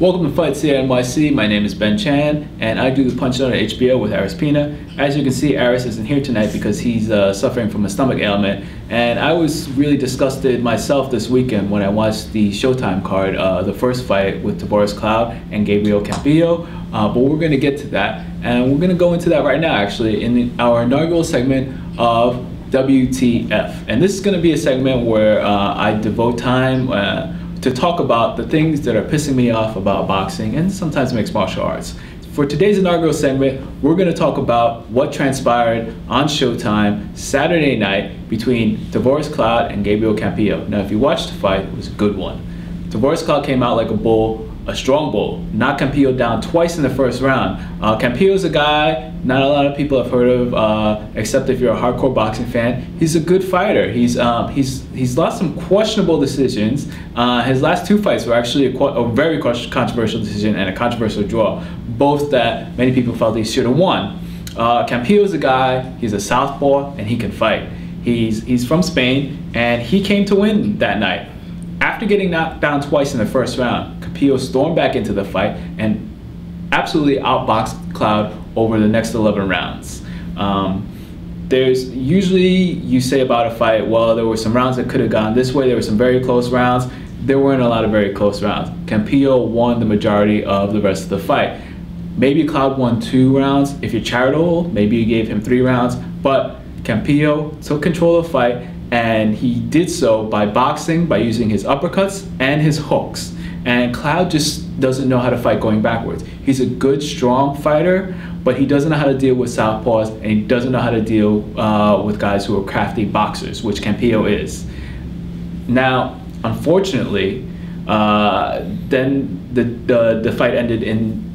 Welcome to FCNYC. My name is Ben Chan, and I do the Punch Out at HBO with Aris Pina. As you can see, Aris isn't here tonight because he's suffering from a stomach ailment, and I was really disgusted myself this weekend when I watched the Showtime card, the first fight with Tavoris Cloud and Gabriel Capillo, but we're going to get to that, and we're going to go into that right now actually in our inaugural segment of WTF. And this is going to be a segment where I devote time to talk about the things that are pissing me off about boxing and sometimes mixed martial arts. For today's inaugural segment, we're going to talk about what transpired on Showtime Saturday night between Tavoris Cloud and Gabriel Capillo. Now, if you watched the fight, it was a good one. Tavoris Cloud came out like a bull, a strong bull, knocked Capillo down twice in the first round. Capillo's a guy not a lot of people have heard of, except if you're a hardcore boxing fan. He's a good fighter. He's lost some questionable decisions. His last two fights were actually a very controversial decision and a controversial draw, both that many people felt he should have won. Capillo's a guy, he's a southpaw, and he can fight. He's from Spain, and he came to win that night. After getting knocked down twice in the first round, Capillo stormed back into the fight and absolutely outboxed Cloud over the next 11 rounds. There's usually, you say about a fight, well, there were some rounds that could have gone this way, there were some very close rounds. There weren't a lot of very close rounds. Capillo won the majority of the rest of the fight. Maybe Cloud won 2 rounds. If you're charitable, maybe you gave him 3 rounds, but Capillo took control of the fight, and he did so by boxing, by using his uppercuts and his hooks. And Cloud just doesn't know how to fight going backwards. He's a good, strong fighter, but he doesn't know how to deal with southpaws, and he doesn't know how to deal with guys who are crafty boxers, which Capillo is. Now, unfortunately, then the fight ended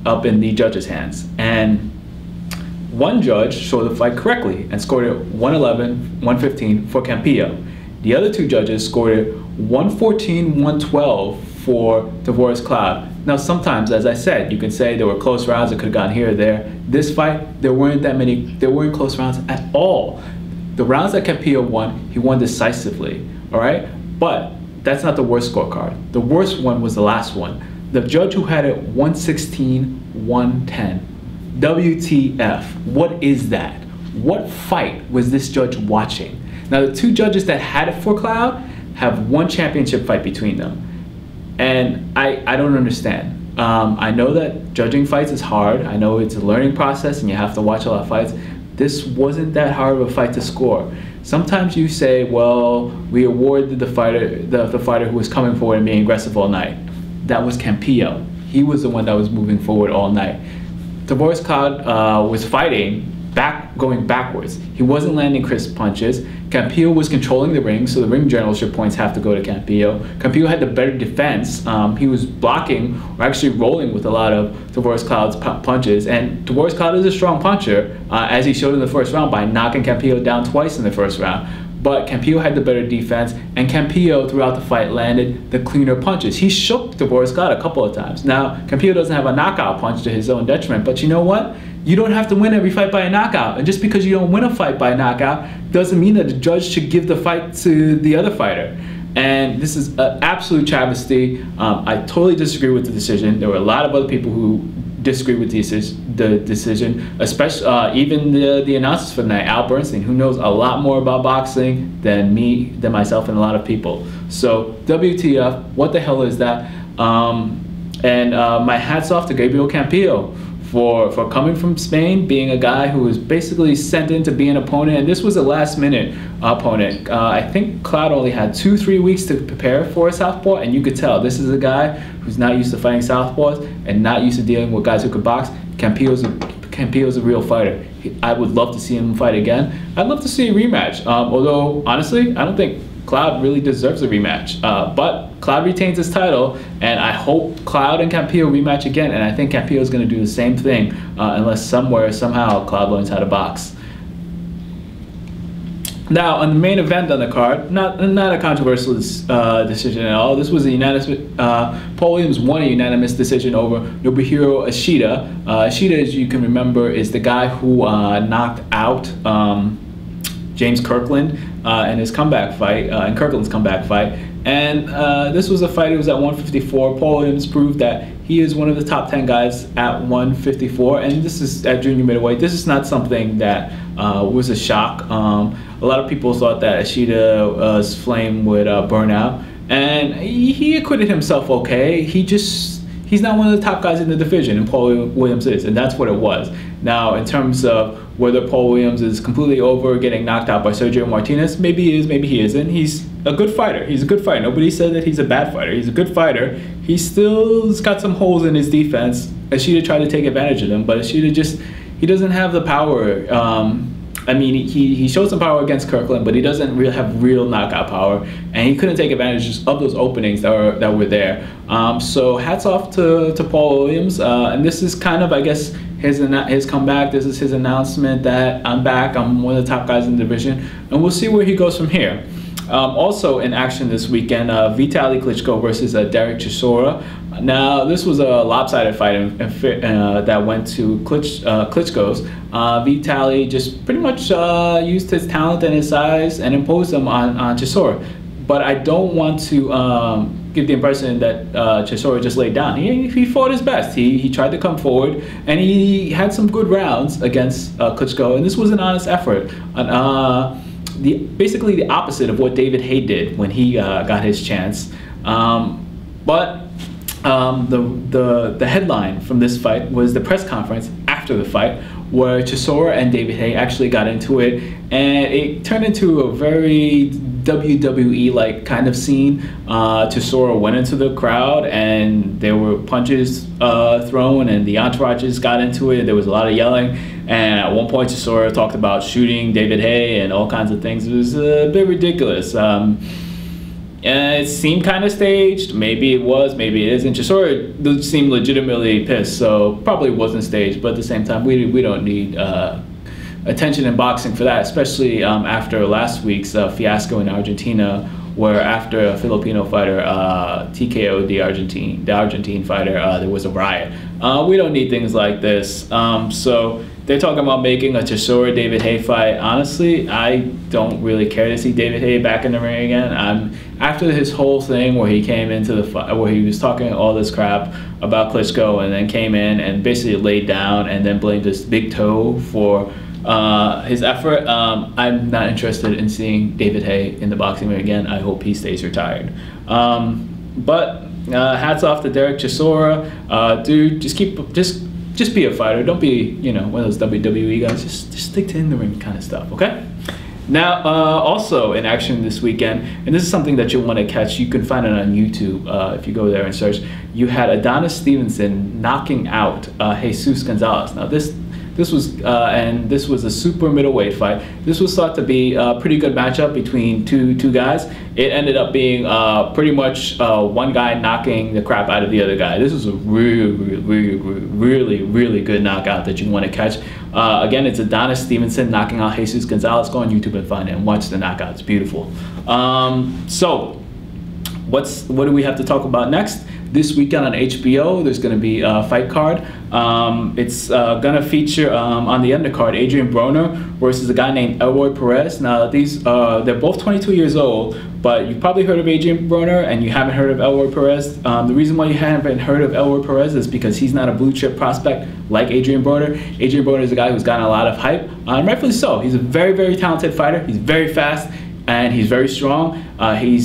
up in the judges' hands. And one judge saw the fight correctly and scored it 111-115 for Capillo. The other 2 judges scored it 114-112 for Tavoris Cloud. Now, sometimes, as I said, you can say there were close rounds that could have gone here or there. This fight, there weren't close rounds at all. The rounds that Capillo won, he won decisively, all right? But that's not the worst scorecard. The worst one was the last one. The judge who had it 116-110. WTF, what is that? What fight was this judge watching? Now, the 2 judges that had it for Cloud have 1 championship fight between them. And I don't understand. I know that judging fights is hard. I know it's a learning process and you have to watch a lot of fights. This wasn't that hard of a fight to score. Sometimes you say, well, we awarded the fighter who was coming forward and being aggressive all night. That was Capillo. He was the one that was moving forward all night. Tavoris Cloud was fighting going backwards. He wasn't landing crisp punches. Capillo was controlling the ring, so the ring generalship points have to go to Capillo. Capillo had the better defense. He was blocking, or actually rolling with a lot of Tavoris Cloud's punches. And Tavoris Cloud is a strong puncher, as he showed in the first round by knocking Capillo down twice in the first round. But Capillo had the better defense, and Capillo throughout the fight landed the cleaner punches. He shook Tavoris Cloud a couple of times. Now, Capillo doesn't have a knockout punch to his own detriment, but you know what? You don't have to win every fight by a knockout. And just because you don't win a fight by a knockout doesn't mean that the judge should give the fight to the other fighter. And this is an absolute travesty. I totally disagree with the decision. There were a lot of other people who disagree with the decision, especially even the announcers for the night, Al Bernstein, who knows a lot more about boxing than myself, and a lot of people. So WTF, what the hell is that? My hat's off to Gabriel Capillo for coming from Spain, being a guy who was basically sent in to be an opponent, and this was a last-minute opponent. I think Cloud only had 2-3 weeks to prepare for a southpaw, and you could tell this is a guy who's not used to fighting southpaws and not used to dealing with guys who could box. Capillo's a real fighter. I would love to see him fight again. I'd love to see a rematch, although honestly, I don't think Cloud really deserves a rematch, but Cloud retains his title, and I hope Cloud and Capillo rematch again, and I think Capillo is going to do the same thing unless somehow Cloud learns how to box. Now, on the main event on the card, not a controversial decision at all. This was a unanimous, Paul Williams won a unanimous decision over Nobuhiro Ishisda. Ishisda, as you can remember, is the guy who knocked out James Kirkland in his comeback fight, in Kirkland's comeback fight. And this was a fight. It was at 154. Paul Williams proved that he is one of the top 10 guys at 154, and this is at junior middleweight. This is not something that was a shock. A lot of people thought that Ishisda's flame would burn out, and he acquitted himself okay. He's not one of the top guys in the division, and Paul Williams is, and that's what it was. Now, in terms of whether Paul Williams is completely over getting knocked out by Sergio Martinez, maybe he is, maybe he isn't. He's a good fighter. He's a good fighter. Nobody said that he's a bad fighter. He's a good fighter. He still's got some holes in his defense. Ishisda tried to take advantage of them, but Ishisda he doesn't have the power. I mean, he showed some power against Kirkland, but he doesn't really have real knockout power, and he couldn't take advantage of those openings that were there. So hats off to Paul Williams, and this is kind of, I guess, his comeback. This is his announcement that I'm back. I'm one of the top guys in the division, and we'll see where he goes from here. Also in action this weekend, Vitaly Klitschko versus Derek Chisora. Now, this was a lopsided fight that went to Klitschko's. Vitaly just pretty much used his talent and his size and imposed them on Chisora. But I don't want to give the impression that Chisora just laid down. He fought his best. He tried to come forward, and he had some good rounds against Klitschko, and this was an honest effort. Basically the opposite of what David Haye did when he got his chance. But the headline from this fight was the press conference after the fight, where Chisora and David Haye actually got into it, and it turned into a very WWE-like kind of scene. Chisora went into the crowd, and there were punches thrown, and the entourages got into it. There was a lot of yelling, and at one point Chisora talked about shooting David Haye and all kinds of things. It was a bit ridiculous. It seemed kind of staged. Maybe it was, maybe it isn't. Chisora seemed legitimately pissed, so probably wasn't staged. But at the same time, we don't need attention in boxing for that, especially after last week's fiasco in Argentina, where after a Filipino fighter TKO'd the Argentine fighter, there was a riot. We don't need things like this. So they're talking about making a Chisora David Haye fight. Honestly, I don't really care to see David Haye back in the ring again. After his whole thing where he came into the fight, where he was talking all this crap about Klitschko, and then came in and basically laid down and then blamed his big toe for his effort. I'm not interested in seeing David Haye in the boxing ring again. I hope he stays retired. But hats off to Derek Chisora. Dude, just be a fighter. Don't be, one of those WWE guys. Just stick to in the ring kind of stuff, okay? Now, also in action this weekend, and this is something that you'll want to catch. You can find it on YouTube if you go there and search. You had Adonis Stevenson knocking out Jesus Gonzalez. Now, this was a super middleweight fight. This was thought to be a pretty good matchup between two guys. It ended up being pretty much one guy knocking the crap out of the other guy. This was a really good knockout that you want to catch. Again, it's Adonis Stevenson knocking out Jesus Gonzalez. Go on YouTube and find it and watch the knockout. It's beautiful. So what do we have to talk about next? This weekend on HBO, there's going to be a fight card. It's going to feature on the undercard Adrian Broner versus a guy named Elroy Perez. Now, they're both 22 years old, but you've probably heard of Adrian Broner and you haven't heard of Elroy Perez. The reason why you haven't heard of Elroy Perez is because he's not a blue chip prospect like Adrian Broner. Adrian Broner is a guy who's gotten a lot of hype, and rightfully so. He's a very talented fighter. He's very fast, and he's very strong. He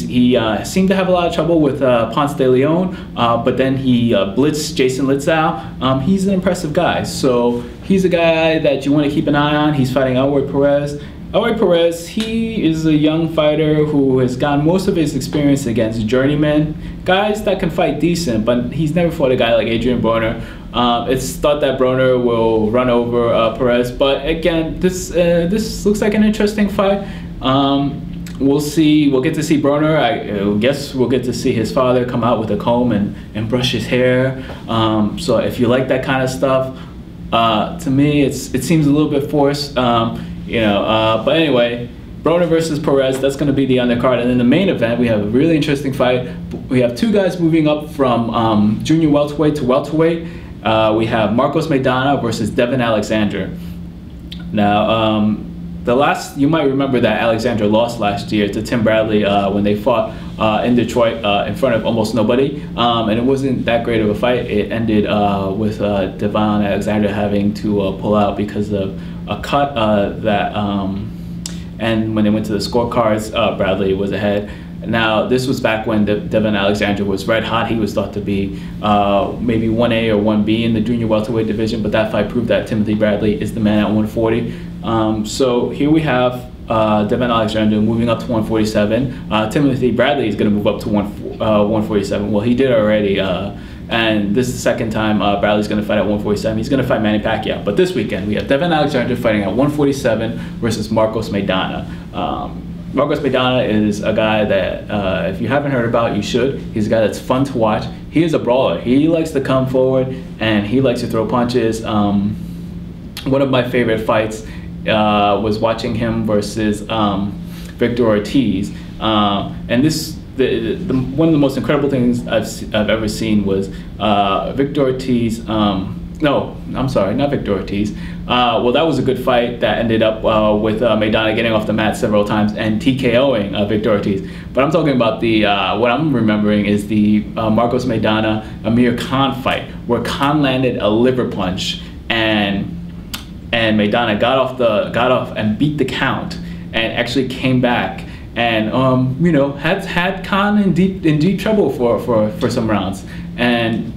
seemed to have a lot of trouble with Ponce de Leon, but then he blitzed Jason Litzau. He's an impressive guy, so he's a guy that you want to keep an eye on. He's fighting Elroy Perez. Elroy Perez, he is a young fighter who has gotten most of his experience against journeymen, guys that can fight decent, but he's never fought a guy like Adrian Broner. It's thought that Broner will run over Perez, but again, this looks like an interesting fight. We'll see. We'll get to see Broner. I guess we'll get to see his father come out with a comb and brush his hair. So if you like that kind of stuff, to me, it seems a little bit forced. But anyway, Broner versus Perez. That's going to be the undercard. And in the main event, we have a really interesting fight. We have two guys moving up from junior welterweight to welterweight. We have Marcos Maidana versus Devin Alexander. Now, you might remember that Alexander lost last year to Tim Bradley when they fought in Detroit in front of almost nobody, and it wasn't that great of a fight. It ended with Devon Alexander having to pull out because of a cut and when they went to the scorecards, Bradley was ahead. Now, this was back when Devon Alexander was red hot. He was thought to be maybe 1A or 1B in the junior welterweight division, but that fight proved that Timothy Bradley is the man at 140. So here we have Devon Alexander moving up to 147. Timothy Bradley is going to move up to 147. Well, he did already. And this is the second time Bradley's going to fight at 147. He's going to fight Manny Pacquiao. But this weekend, we have Devon Alexander fighting at 147 versus Marcos Maidana. Marcos Maidana is a guy that, if you haven't heard about, you should. He's a guy that's fun to watch. He is a brawler. He likes to come forward, and he likes to throw punches. One of my favorite fights was watching him versus Victor Ortiz. And this, one of the most incredible things I've ever seen was Victor Ortiz. No, I'm sorry, not Victor Ortiz. Well, that was a good fight that ended up with Maidana getting off the mat several times and TKOing Victor Ortiz. But I'm talking about the what I'm remembering is the Marcos Maidana Amir Khan fight, where Khan landed a liver punch and Maidana got off and beat the count and actually came back and you know, had Khan in deep trouble for some rounds. And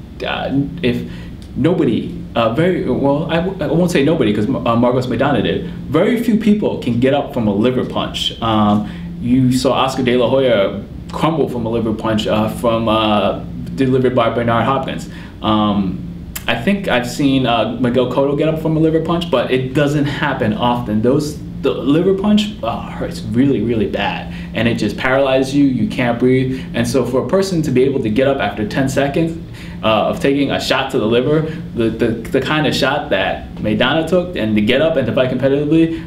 if nobody, very well, I won't say nobody because Marcos Maidana did. Very few people can get up from a liver punch. You saw Oscar De La Hoya crumble from a liver punch delivered by Bernard Hopkins. I think I've seen Miguel Cotto get up from a liver punch, but it doesn't happen often. The liver punch hurts really, really bad, and it just paralyzes you. You can't breathe. And so for a person to be able to get up after 10 seconds of taking a shot to the liver, the kind of shot that Maidana took, and to get up and to fight competitively,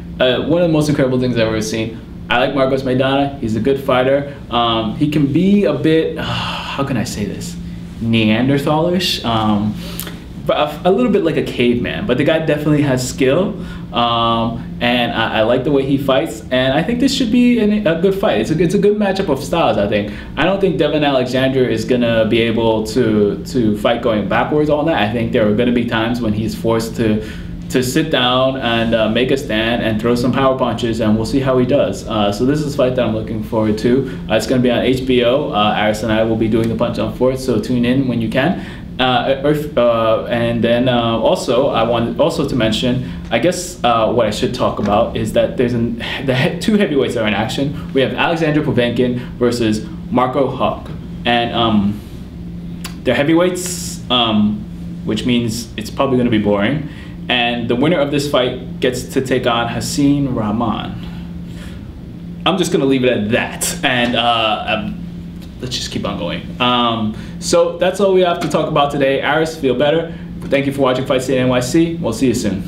one of the most incredible things I've ever seen. I like Marcos Maidana. He's a good fighter. He can be a bit, how can I say this, Neanderthalish, a little bit like a caveman, but the guy definitely has skill, and I like the way he fights, and I think this should be a good fight. It's a good matchup of styles, I think. I don't think Devon Alexander is gonna be able to fight going backwards all that. I think there are gonna be times when he's forced to sit down and make a stand and throw some power punches, and we'll see how he does. So this is a fight that I'm looking forward to. It's going to be on HBO. Aris and I will be doing the Punch on Fourth, so tune in when you can. And then also, I wanted also to mention, I guess what I should talk about is that there's the two heavyweights are in action. We have Alexander Povetkin versus Marco Huck, and they're heavyweights, which means it's probably going to be boring. And the winner of this fight gets to take on Hassan Rahman. I'm just going to leave it at that, and let's just keep on going. So that's all we have to talk about today. Aris, feel better. Thank you for watching FCNYC. We'll see you soon.